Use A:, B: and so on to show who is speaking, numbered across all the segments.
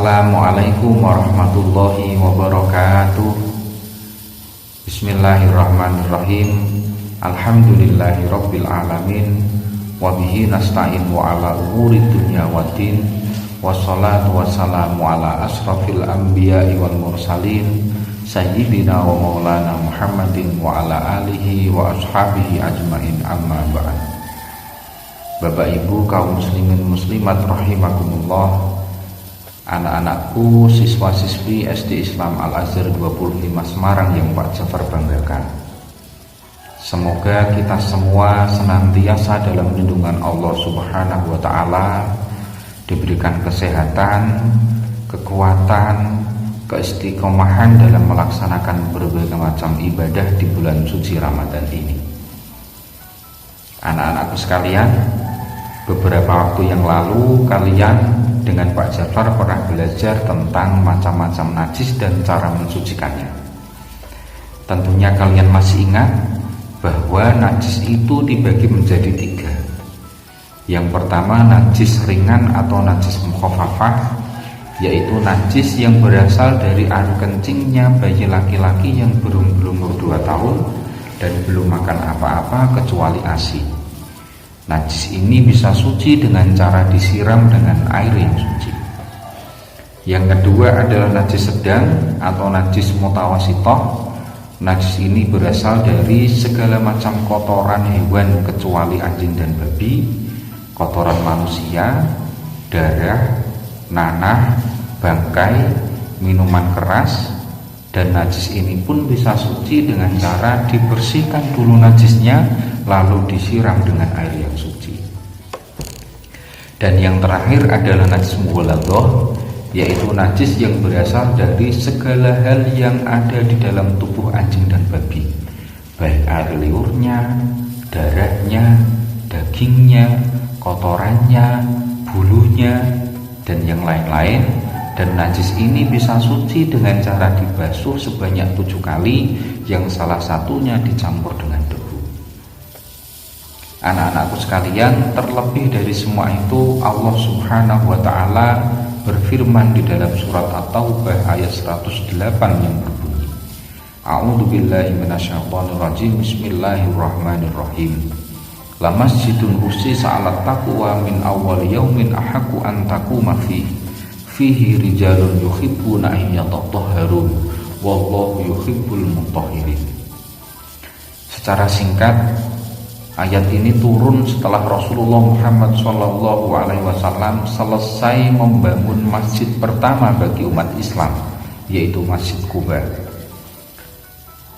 A: Assalamualaikum warahmatullahi wabarakatuh. Bismillahirrahmanirrahim. Alhamdulillahirabbil alamin. Wa bihi nasta'in wa ala umuri dunya waddin. Wassalatu wassalamu ala asrafil anbiya'i wal mursalin sayyidina wa maulana Muhammadin wa ala alihi wa ashabihi ajmain, amma ba'd. Bapak Ibu kaum muslimin muslimat rahimakumullah, anak-anakku, siswa-siswi SD Islam Al-Azhar 25 Semarang yang Pak Jafar banggakan. Semoga kita semua senantiasa dalam lindungan Allah Subhanahu wa Ta'ala, diberikan kesehatan, kekuatan, keistiqomahan dalam melaksanakan berbagai macam ibadah di bulan suci Ramadan ini. Anak-anakku sekalian, beberapa waktu yang lalu kalian dengan Pak Jafar pernah belajar tentang macam-macam najis dan cara mensucikannya. Tentunya kalian masih ingat bahwa najis itu dibagi menjadi 3. Yang pertama najis ringan atau najis mukhafafah, yaitu najis yang berasal dari air kencingnya bayi laki-laki yang belum berumur 2 tahun dan belum makan apa-apa kecuali ASI. Najis ini bisa suci dengan cara disiram dengan air yang suci. Yang kedua adalah najis sedang atau najis mutawasitoh. Najis ini berasal dari segala macam kotoran hewan kecuali anjing dan babi, kotoran manusia, darah, nanah, bangkai, minuman keras. Dan najis ini pun bisa suci dengan cara dibersihkan dulu najisnya, lalu disiram dengan air yang suci. Dan yang terakhir adalah najis mughaladhah, yaitu najis yang berasal dari segala hal yang ada di dalam tubuh anjing dan babi, baik air liurnya, darahnya, dagingnya, kotorannya, bulunya, dan yang lain-lain. Dan najis ini bisa suci dengan cara dibasuh sebanyak 7 kali, yang salah satunya dicampur dengan debu. Anak-anakku sekalian, terlebih dari semua itu Allah Subhanahu wa Ta'ala berfirman di dalam surat At-Taubah ayat 108 yang berbunyi, A'udzubillahi minasyaitonirrajim, Bismillahirrahmanirrahim. La masjidun ussisa 'alat taqwa min awwal yaumin ahaqqu an taquma fihi rijalun yuhibbuna an yatatahharun wallahu yuhibbul mutahhirin. Secara singkat, ayat ini turun setelah Rasulullah Muhammad SAW selesai membangun masjid pertama bagi umat Islam, yaitu Masjid Quba.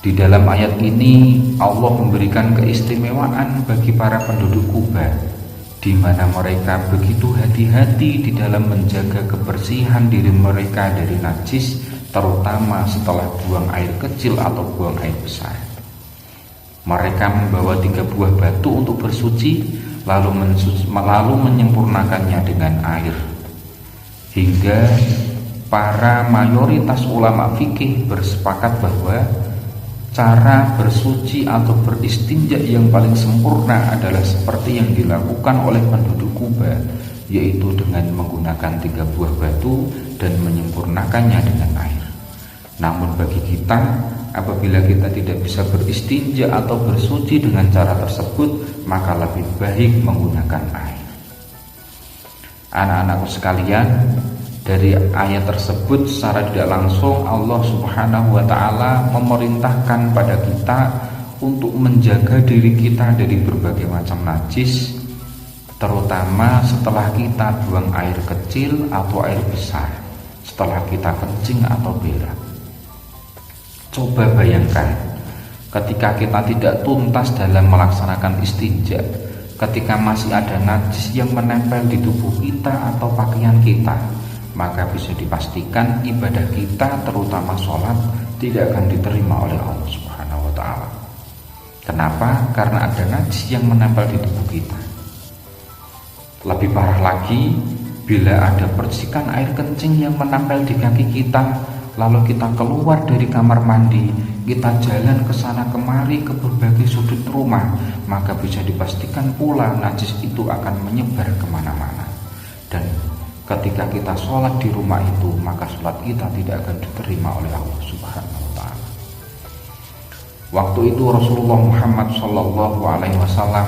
A: Di dalam ayat ini Allah memberikan keistimewaan bagi para penduduk Quba, di mana mereka begitu hati-hati di dalam menjaga kebersihan diri mereka dari najis, terutama setelah buang air kecil atau buang air besar. Mereka membawa 3 buah batu untuk bersuci, lalu menyempurnakannya dengan air. Hingga para mayoritas ulama fikih bersepakat bahwa cara bersuci atau beristinja yang paling sempurna adalah seperti yang dilakukan oleh penduduk Quba, yaitu dengan menggunakan 3 buah batu dan menyempurnakannya dengan air. Namun bagi kita, apabila kita tidak bisa beristinja atau bersuci dengan cara tersebut, maka lebih baik menggunakan air. Anak-anakku sekalian, dari ayat tersebut secara tidak langsung Allah Subhanahu wa Ta'ala memerintahkan pada kita untuk menjaga diri kita dari berbagai macam najis, terutama setelah kita buang air kecil atau air besar, setelah kita kencing atau berak. Coba bayangkan, ketika kita tidak tuntas dalam melaksanakan istinja, ketika masih ada najis yang menempel di tubuh kita atau pakaian kita, maka bisa dipastikan ibadah kita, terutama sholat, tidak akan diterima oleh Allah Subhanahu wa Ta'ala. Kenapa? Karena ada najis yang menempel di tubuh kita. Lebih parah lagi, bila ada percikan air kencing yang menempel di kaki kita, lalu kita keluar dari kamar mandi, kita jalan ke sana kemari ke berbagai sudut rumah, maka bisa dipastikan pula najis itu akan menyebar kemana-mana. Dan ketika kita sholat di rumah itu, maka sholat kita tidak akan diterima oleh Allah Subhanahu wa Ta'ala. Waktu itu Rasulullah Muhammad SAW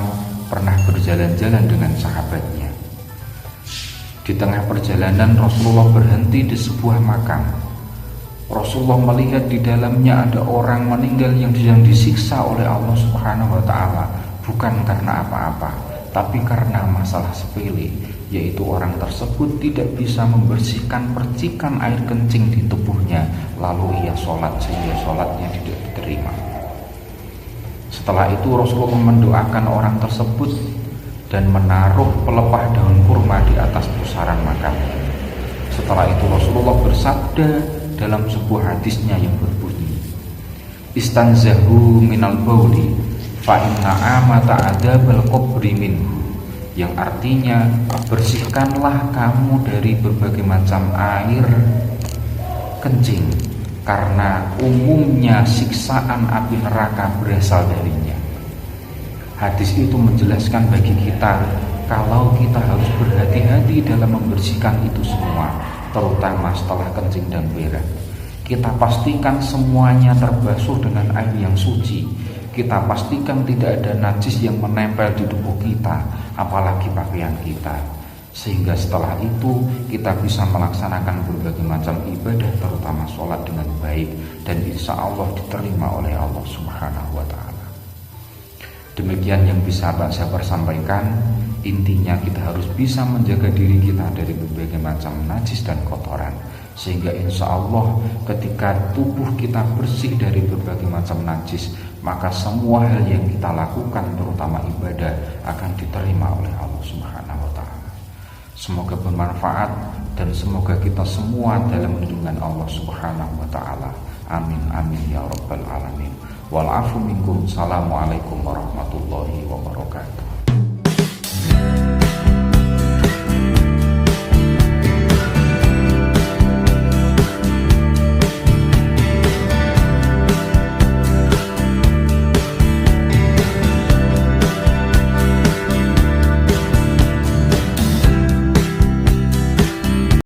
A: pernah berjalan-jalan dengan sahabatnya. Di tengah perjalanan Rasulullah berhenti di sebuah makam. Rasulullah melihat di dalamnya ada orang meninggal yang sedang disiksa oleh Allah Subhanahu wa Ta'ala, bukan karena apa-apa, tapi karena masalah sepele, yaitu orang tersebut tidak bisa membersihkan percikan air kencing di tubuhnya, lalu ia sholat sehingga sholatnya tidak diterima. Setelah itu Rasulullah mendoakan orang tersebut dan menaruh pelepah daun kurma di atas pusaran makam. Setelah itu Rasulullah bersabda dalam sebuah hadisnya yang berbunyi, "Istanzahu minal bauli fa inna amata adabal qabri minhu," yang artinya bersihkanlah kamu dari berbagai macam air kencing, karena umumnya siksaan api neraka berasal darinya. Hadis itu menjelaskan bagi kita kalau kita harus berhati-hati dalam membersihkan itu semua, terutama setelah kencing dan berak. Kita pastikan semuanya terbasuh dengan air yang suci. Kita pastikan tidak ada najis yang menempel di tubuh kita, apalagi pakaian kita. Sehingga setelah itu kita bisa melaksanakan berbagai macam ibadah, terutama sholat dengan baik, dan insya Allah diterima oleh Allah Subhanahu wa Ta'ala. Demikian yang bisa Pak Jafar sampaikan. Intinya kita harus bisa menjaga diri kita dari berbagai macam najis dan kotoran, sehingga insya Allah ketika tubuh kita bersih dari berbagai macam najis, maka semua hal yang kita lakukan, terutama ibadah, akan diterima oleh Allah Subhanahu wa Ta'ala. Semoga bermanfaat dan semoga kita semua dalam lindungan Allah Subhanahu wa Ta'ala. Amin amin ya rabbal alamin. Wal afu minkum. Assalamualaikum warahmatullahi wabarakatuh.